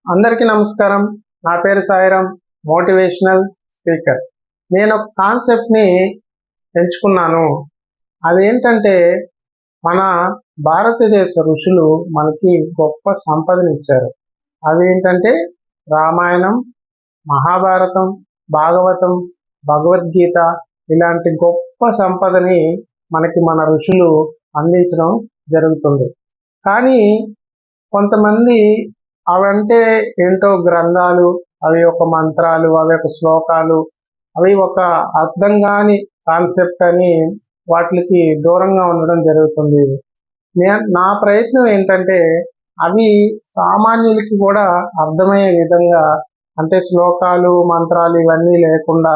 అందరికీ నమస్కారం. నా పేరు సాయిరాం, మోటివేషనల్ స్పీకర్. నేను ఒక కాన్సెప్ట్‌ని ఎంచుకున్నాను. అదేంటంటే, మన భారతదేశ ఋషులు మనకి గొప్ప సంపదనిచ్చారు. అవేంటంటే రామాయణం, మహాభారతం, భాగవతం, భగవద్గీత ఇలాంటి గొప్ప సంపదని మనకి మన ఋషులు అందించడం జరుగుతుంది. కానీ కొంతమంది అవంటే ఏంటో గ్రంథాలు, అవి ఒక మంత్రాలు, అవి ఒక శ్లోకాలు, అవి ఒక అర్థం కాని కాన్సెప్ట్ అని వాటికి దూరంగా ఉండడం జరుగుతుంది. నా ప్రయత్నం ఏంటంటే అవి సామాన్యులకి కూడా అర్థమయ్యే విధంగా, అంటే శ్లోకాలు, మంత్రాలు ఇవన్నీ లేకుండా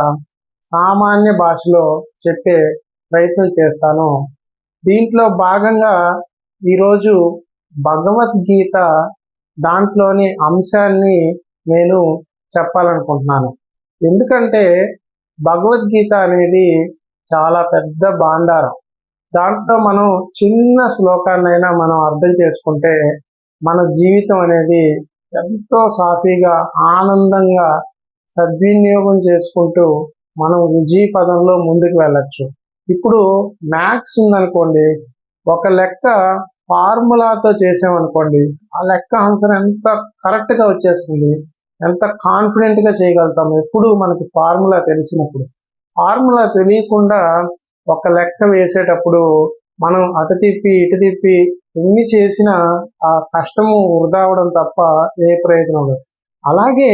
సామాన్య భాషలో చెప్పే ప్రయత్నం చేస్తాను. దీంట్లో భాగంగా ఈరోజు భగవద్గీత దాంట్లోని అంశాన్ని నేను చెప్పాలనుకుంటున్నాను. ఎందుకంటే భగవద్గీత అనేది చాలా పెద్ద భాండారం. దాంట్లో మనం చిన్న శ్లోకాన్నైనా మనం అర్థం చేసుకుంటే మన జీవితం అనేది ఎంతో సాఫీగా, ఆనందంగా సద్వినియోగం చేసుకుంటూ మనం విజయ పదంలో ముందుకు వెళ్ళొచ్చు. ఇప్పుడు మ్యాథ్స్ ఉందనుకోండి, ఒక లెక్క ఫార్ములాతో చేసామనుకోండి, ఆ లెక్క ఆన్సర్ ఎంత కరెక్ట్గా వచ్చేస్తుంది, ఎంత కాన్ఫిడెంట్గా చేయగలుగుతాం ఎప్పుడు మనకి ఫార్ములా తెలిసినప్పుడు. ఫార్ములా తెలియకుండా ఒక లెక్క వేసేటప్పుడు మనం అటు తిప్పి ఇటు తిప్పి ఎన్ని చేసినా ఆ కష్టము వృధా అవడం తప్ప ఏ ప్రయోజనం లేదు. అలాగే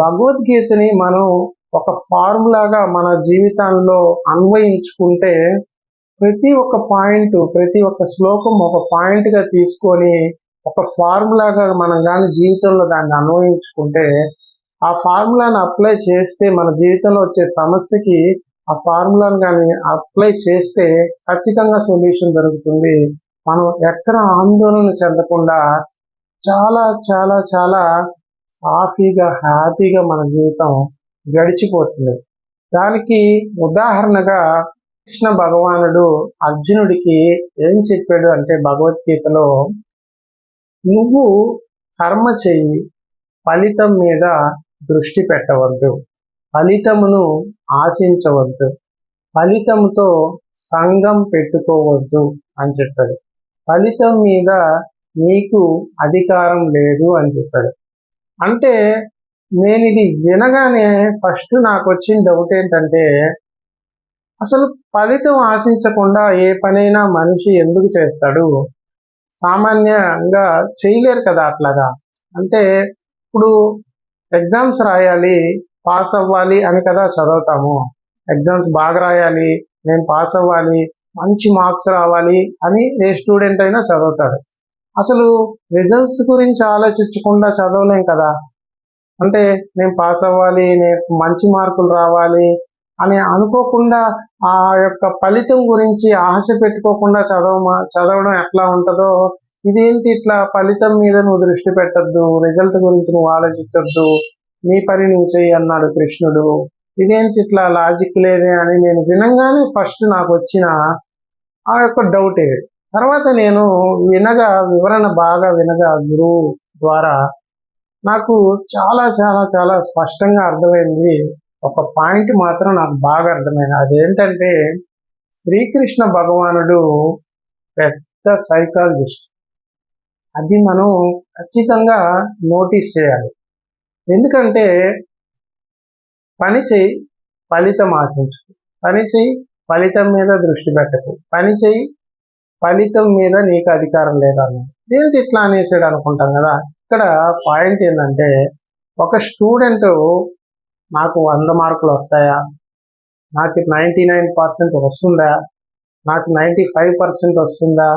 భగవద్గీతని మనం ఒక ఫార్ములాగా మన జీవితంలో అన్వయించుకుంటే ప్రతి ఒక్క పాయింట్, ప్రతి ఒక్క శ్లోకం ఒక పాయింట్గా తీసుకొని ఒక ఫార్ములాగా మనం కానీ జీవితంలో దాన్ని అన్వయించుకుంటే, ఆ ఫార్ములాను అప్లై చేస్తే మన జీవితంలో వచ్చే సమస్యకి ఆ ఫార్ములాను కానీ అప్లై చేస్తే ఖచ్చితంగా సొల్యూషన్ దొరుకుతుంది. మనం ఎక్కడ ఆందోళన చెందకుండా చాలా చాలా చాలా సాఫీగా, హ్యాపీగా మన జీవితం గడిచిపోతుంది. దానికి ఉదాహరణగా కృష్ణ భగవానుడు అర్జునుడికి ఏం చెప్పాడు అంటే భగవద్గీతలో, నువ్వు కర్మ చెయ్యి, ఫలితం మీద దృష్టి పెట్టవద్దు, ఫలితమును ఆశించవద్దు, ఫలితంతో సంగం పెట్టుకోవద్దు అని చెప్పాడు. ఫలితం మీద నీకు అధికారం లేదు అని చెప్పాడు. అంటే నేను ఇది వినగానే ఫస్ట్ నాకు వచ్చిన డౌట్ ఏంటంటే, అసలు ఫలితం ఆశించకుండా ఏ పనైనా మనిషి ఎందుకు చేస్తాడు? సామాన్యంగా చేయలేరు కదా అట్లాగా. అంటే ఇప్పుడు ఎగ్జామ్స్ రాయాలి, పాస్ అవ్వాలి అని కదా చదువుతాము. ఎగ్జామ్స్ బాగా రాయాలి, నేను పాస్ అవ్వాలి, మంచి మార్క్స్ రావాలి అని ఏ స్టూడెంట్ అయినా చదువుతాడు. అసలు రిజల్ట్స్ గురించి ఆలోచించకుండా చదవలేం కదా. అంటే నేను పాస్ అవ్వాలి, నేను మంచి మార్కులు రావాలి అని అనుకోకుండా ఆ యొక్క ఫలితం గురించి ఆశ పెట్టుకోకుండా చదవడం ఎట్లా ఉంటుందో, ఇదేంటి ఇట్లా ఫలితం మీద నువ్వు దృష్టి పెట్టద్దు, రిజల్ట్ గురించి నువ్వు ఆలోచించొద్దు, నీ పని నువ్వు చెయ్యి అన్నాడు కృష్ణుడు. ఇదేంటి ఇట్లా లాజిక్ లేదే అని నేను వినంగానే ఫస్ట్ నాకు వచ్చిన ఆ యొక్క డౌట్ ఇది. తర్వాత నేను వివరణ బాగా వినగా గురువు ద్వారా నాకు చాలా చాలా చాలా స్పష్టంగా అర్థమైంది. ఒక పాయింట్ మాత్రం నాకు బాగా అర్థమైంది. అదేంటంటే శ్రీకృష్ణ భగవానుడు పెద్ద సైకాలజిస్ట్. అది మనం ఖచ్చితంగా నోటీస్ చేయాలి. ఎందుకంటే పని చేయి, ఫలితం ఆశించు, పని చేయి, ఫలితం మీద దృష్టి పెట్టకు, పని చేయి, ఫలితం మీద నీకు అధికారం లేదన్నాడు. ఏంటి ఇట్లా అనేసాడు అనుకుంటాం కదా. ఇక్కడ పాయింట్ ఏంటంటే, ఒక స్టూడెంట్ నాకు 100 మార్కులు వస్తాయా, నాకు 99% వస్తుందా, నాకు 95% వస్తుందా,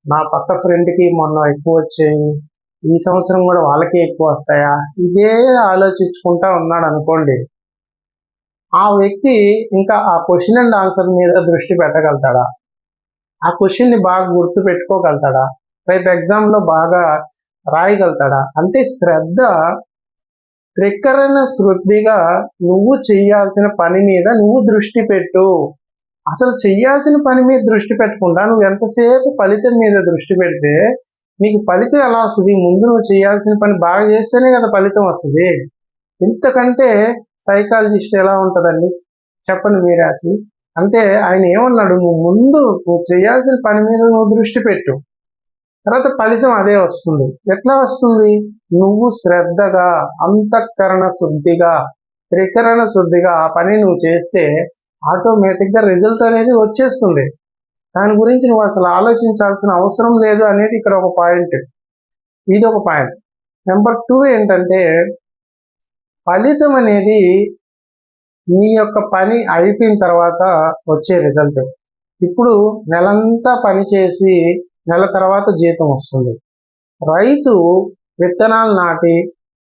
నా పక్క ఫ్రెండ్కి మొన్న ఎక్కువ వచ్చాయి, ఈ సంవత్సరం కూడా వాళ్ళకే ఎక్కువ వస్తాయా, ఇదే ఆలోచించుకుంటా ఉన్నాడు అనుకోండి, ఆ వ్యక్తి ఇంకా ఆ క్వశ్చన్ అండ్ ఆన్సర్ మీద దృష్టి పెట్టగలుగుతాడా? ఆ క్వశ్చన్ని బాగా గుర్తు పెట్టుకోగలుగుతాడా? రేపు ఎగ్జామ్లో బాగా రాయగలుగుతాడా? అంటే శ్రద్ధ, త్రికరణ శుద్ధిగా నువ్వు చెయ్యాల్సిన పని మీద నువ్వు దృష్టి పెట్టు. అసలు చెయ్యాల్సిన పని మీద దృష్టి పెట్టకుండా నువ్వు ఎంతసేపు ఫలితం మీద దృష్టి పెడితే నీకు ఫలితం ఎలా వస్తుంది? ముందు నువ్వు చేయాల్సిన పని బాగా చేస్తేనే కదా ఫలితం వస్తుంది. ఇంతకంటే సైకాలజిస్ట్ ఎలా ఉంటుందండి? చెప్పండి మీరే అసలు. అంటే ఆయన ఏమన్నాడు, నువ్వు చేయాల్సిన పని మీద నువ్వు దృష్టి పెట్టు, తర్వాత ఫలితం అదే వస్తుంది. ఎట్లా వస్తుంది? నువ్వు శ్రద్ధగా, అంతఃకరణ శుద్ధిగా, త్రికరణ శుద్ధిగా ఆ పని నువ్వు చేస్తే ఆటోమేటిక్గా రిజల్ట్ అనేది వచ్చేస్తుంది. దాని గురించి నువ్వు అసలు ఆలోచించాల్సిన అవసరం లేదు అనేది ఇక్కడ ఒక పాయింట్. ఇది ఒక పాయింట్. నెంబర్ 2 ఏంటంటే, ఫలితం అనేది నీ యొక్క పని అయిపోయిన తర్వాత వచ్చే రిజల్ట్. ఇప్పుడు నెలంతా పని చేసి నెల తర్వాత జీతం వస్తుంది. రైతు విత్తనాలు నాటి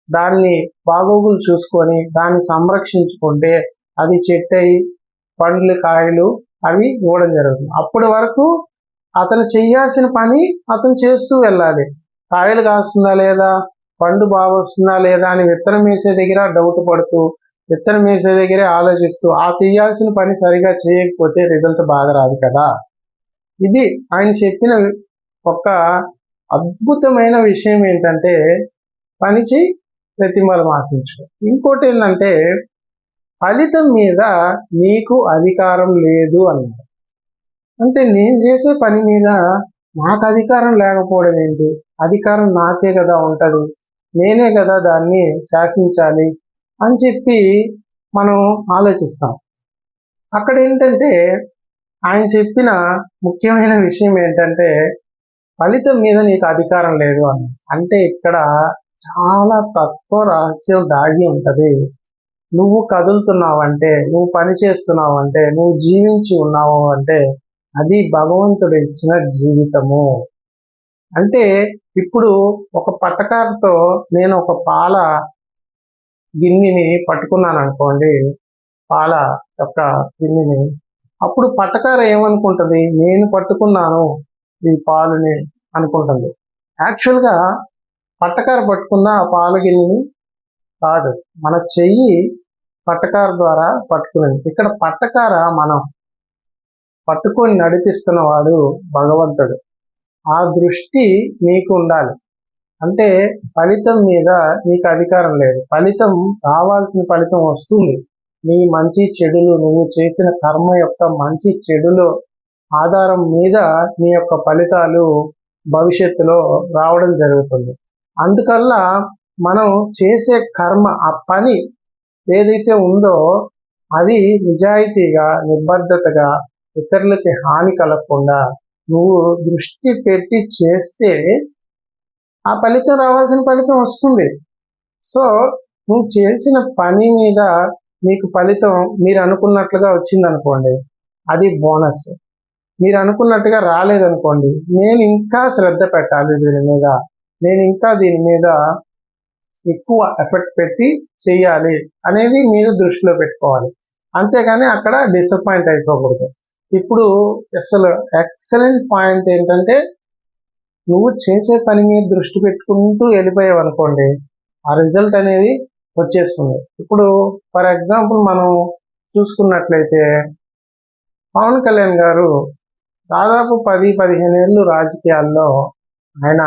దాన్ని బాగోగులు చూసుకొని దాన్ని సంరక్షించుకుంటే అది చెట్టు అయి పండ్లు కాయలు అవి ఇవ్వడం జరుగుతుంది. అప్పటి వరకు అతను చేయాల్సిన పని అతను చేస్తూ వెళ్ళాలి. కాయలు కాస్తుందా లేదా, పండు బాగా వస్తుందా లేదా అని విత్తనం వేసే దగ్గర డౌట్ పడుతూ, విత్తనం వేసే దగ్గరే ఆలోచిస్తూ ఆ చేయాల్సిన పని సరిగా చేయకపోతే రిజల్ట్ బాగా రాదు కదా. ఇది ఆయన చెప్పిన ఒక అద్భుతమైన విషయం ఏంటంటే, పని చేయి ప్రతిఫలం ఆశించు. ఇంకోటి ఏంటంటే, ఫలితం మీద నీకు అధికారం లేదు అన్నారు. అంటే నేను చేసే పని మీద నాకు అధికారం లేకపోవడం ఏంటి? అధికారం నాకే కదా ఉంటుంది, నేనే కదా దాన్ని శాసించాలి అని చెప్పి మనం ఆలోచిస్తాం. అక్కడ ఏంటంటే ఆయన చెప్పిన ముఖ్యమైన విషయం ఏంటంటే, ఫలితం మీద నీకు అధికారం లేదు అని. అంటే ఇక్కడ చాలా తత్వ రహస్యం దాగి ఉంటుంది. నువ్వు కదులుతున్నావంటే, నువ్వు పని చేస్తున్నావంటే, నువ్వు జీవించి ఉన్నావు అంటే అది భగవంతుడు ఇచ్చిన జీవితము. అంటే ఇప్పుడు ఒక పట్టకారుతో నేను ఒక పాల గిన్నెని పట్టుకున్నాను అనుకోండి, పాల యొక్క గిన్నెని, అప్పుడు పట్టకారు ఏమనుకుంటుంది? నేను పట్టుకున్నాను ఈ పాలుని అనుకుంటుంది. యాక్చువల్గా పట్టకారు పట్టుకున్న ఆ పాల గిన్నెని కాదు, మన చెయ్యి పట్టకారు ద్వారా పట్టుకునేది. ఇక్కడ పట్టకార మనం పట్టుకొని నడిపిస్తున్నవాడు భగవంతుడు. ఆ దృష్టి నీకు ఉండాలి. అంటే ఫలితం మీద నీకు అధికారం లేదు, ఫలితం రావాల్సిన ఫలితం వస్తుంది. నీ మంచి చెడులు, నువ్వు చేసిన కర్మ యొక్క మంచి చెడులు ఆధారం మీద నీ యొక్క ఫలితాలు భవిష్యత్తులో రావడం జరుగుతుంది. అందుకల్లా మనం చేసే కర్మ, ఆ పని ఏదైతే ఉందో అది నిజాయితీగా, నిబద్ధతగా, ఇతరులకి హాని కలగకుండా నువ్వు దృష్టి పెట్టి చేస్తే ఆ ఫలితం రావాల్సిన ఫలితం వస్తుంది. సో నువ్వు చేసిన పని మీద మీకు ఫలితం మీరు అనుకున్నట్లుగా వచ్చిందనుకోండి, అది బోనస్. మీరు అనుకున్నట్టుగా రాలేదనుకోండి, నేను ఇంకా శ్రద్ధ పెట్టాలి దీని మీద, నేను ఇంకా దీని మీద ఎక్కువ ఎఫర్ట్ పెట్టి చేయాలి అనేది మీరు దృష్టిలో పెట్టుకోవాలి. అంతేగాని అక్కడ డిసప్పాయింట్ అయిపోకూడదు. ఇప్పుడు అసలు ఎక్సలెంట్ పాయింట్ ఏంటంటే, నువ్వు చేసే పని మీద దృష్టి పెట్టుకుంటూ వెళ్ళిపోయావు అనుకోండి, ఆ రిజల్ట్ అనేది వచ్చేస్తుంది. ఇప్పుడు ఫర్ ఎగ్జాంపుల్ మనం చూసుకున్నట్లయితే, పవన్ కళ్యాణ్ గారు దాదాపు 10-15 ఏళ్ళు రాజకీయాల్లో ఆయన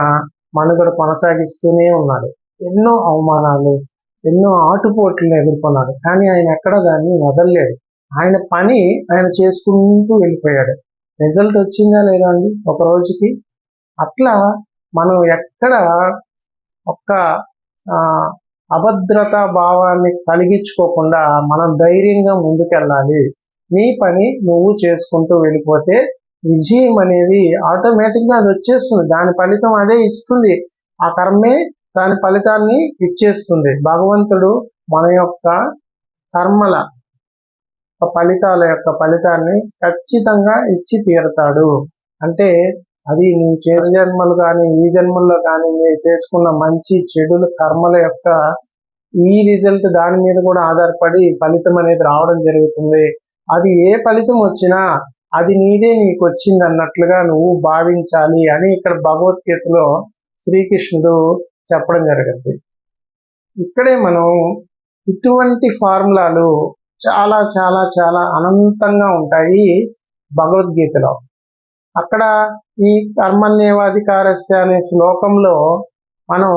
మనుగడ కొనసాగిస్తూనే ఉన్నాడు. ఎన్నో అవమానాలు, ఎన్నో ఆటుపోట్లను ఎదుర్కొన్నాడు, కానీ ఆయన ఎక్కడ దాన్ని వదలలేదు. ఆయన పని ఆయన చేసుకుంటూ వెళ్ళిపోయాడు. రిజల్ట్ వచ్చిందా లేదా అండి ఒక రోజుకి? అట్లా మనం ఎక్కడ ఒక్క అభద్రతా భావాన్ని కలిగించుకోకుండా మనం ధైర్యంగా ముందుకెళ్ళాలి. నీ పని నువ్వు చేసుకుంటూ వెళ్ళిపోతే విజయం అనేది ఆటోమేటిక్గా అది వచ్చేస్తుంది. దాని ఫలితం అదే ఇస్తుంది. ఆ కర్మే దాని ఫలితాన్ని ఇచ్చేస్తుంది. భగవంతుడు మన యొక్క కర్మల ఫలితాల యొక్క ఫలితాన్ని ఖచ్చితంగా ఇచ్చి తీరుతాడు. అంటే అది నువ్వు చేసే జన్మలు కానీ ఈ జన్మల్లో కానీ మీరు చేసుకున్న మంచి చెడులు కర్మల యొక్క ఈ రిజల్ట్ దాని మీద కూడా ఆధారపడి ఫలితం అనేది రావడం జరుగుతుంది. అది ఏ ఫలితం వచ్చినా అది నీదే, నీకు వచ్చింది అన్నట్లుగా నువ్వు భావించాలి అని ఇక్కడ భగవద్గీతలో శ్రీకృష్ణుడు చెప్పడం జరుగుతుంది. ఇక్కడే మనం ఇటువంటి ఫార్ములాలు చాలా చాలా చాలా అనంతంగా ఉంటాయి భగవద్గీతలో. అక్కడ ఈ కర్మణ్యేవాధికారస్య అనే శ్లోకంలో మనం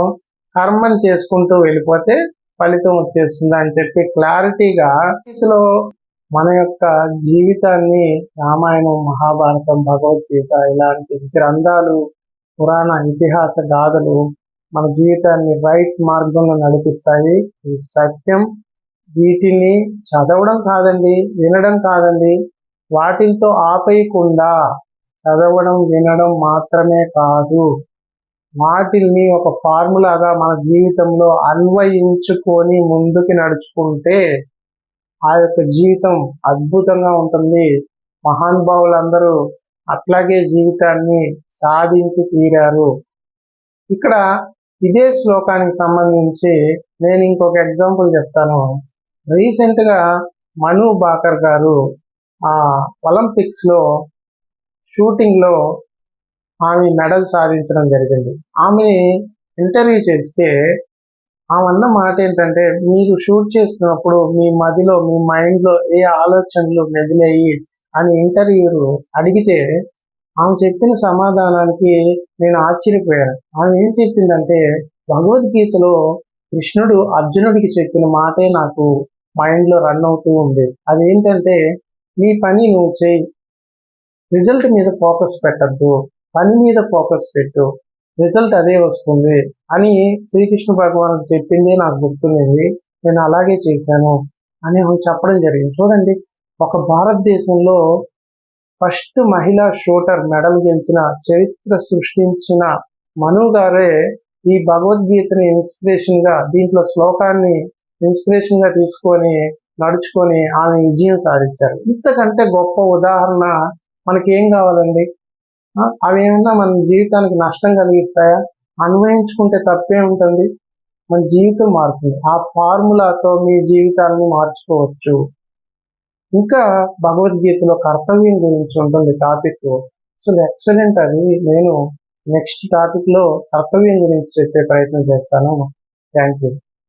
కర్మని చేసుకుంటూ వెళ్ళిపోతే ఫలితం వచ్చేస్తుంది అని చెప్పి క్లారిటీగా ఇందులో మన యొక్క జీవితాన్ని రామాయణం, మహాభారతం, భగవద్గీత ఇలాంటి గ్రంథాలు, పురాణ ఇతిహాస గాథలు మన జీవితాన్ని రైట్ మార్గంలో నడిపిస్తాయి. ఇది సత్యం. వీటిని చదవడం కాదండి, వినడం కాదండి, వాటితో ఆపేయకుండా చదవడం, వినడం మాత్రమే కాదు, వాటిని ఒక ఫార్ములాగా మన జీవితంలో అన్వయించుకొని ముందుకు నడుచుకుంటే ఆ యొక్క జీవితం అద్భుతంగా ఉంటుంది. మహానుభావులందరూ అట్లాగే జీవితాన్ని సాధించి తీరారు. ఇక్కడ ఇదే శ్లోకానికి సంబంధించి నేను ఇంకొక ఎగ్జాంపుల్ చెప్తాను. రీసెంట్గా మను బాకర్ గారు ఒలింపిక్స్లో షూటింగ్లో ఆమె మెడల్ సాధించడం జరిగింది. ఆమెని ఇంటర్వ్యూ చేస్తే ఆమె అన్న మాట ఏంటంటే, మీరు షూట్ చేస్తున్నప్పుడు మీ మదిలో, మీ మైండ్లో ఏ ఆలోచనలు మెదిలాయి అని ఇంటర్వ్యూరు అడిగితే ఆమె చెప్పిన సమాధానానికి నేను ఆశ్చర్యపోయాను. ఆమె ఏం చెప్పిందంటే, భగవద్గీతలో కృష్ణుడు అర్జునుడికి చెప్పిన మాటే నాకు మైండ్లో రన్ అవుతూ ఉంది. అదేంటంటే, నీ పని నువ్వు చేయి, రిజల్ట్ మీద ఫోకస్ పెట్టద్దు, పని మీద ఫోకస్ పెట్టు, రిజల్ట్ అదే వస్తుంది అని శ్రీకృష్ణ భగవానుడు చెప్పిందే నాకు గుర్తున్నది. నేను అలాగే చేశాను అని ఆమె చెప్పడం జరిగింది. చూడండి, ఒక భారతదేశంలో ఫస్ట్ మహిళా షూటర్ మెడల్ గెలిచిన, చరిత్ర సృష్టించిన మను గారే ఈ భగవద్గీతని ఇన్స్పిరేషన్గా, దీంట్లో శ్లోకాన్ని ఇన్స్పిరేషన్గా తీసుకొని నడుచుకొని ఆమె విజయం సాధించారు. ఇంతకంటే గొప్ప ఉదాహరణ మనకేం కావాలండి? అవి ఏమన్నా మన జీవితానికి నష్టం కలిగిస్తాయా? అన్వయించుకుంటే తప్పే ఉంటుంది, మన జీవితం మారుతుంది. ఆ ఫార్ములాతో మీ జీవితాన్ని మార్చుకోవచ్చు. ఇంకా భగవద్గీతలో కర్తవ్యం గురించి ఉంటుంది టాపిక్, అసలు ఎక్సలెంట్. అది నేను నెక్స్ట్ టాపిక్లో కర్తవ్యం గురించి చెప్పే ప్రయత్నం చేస్తాను. Thank you.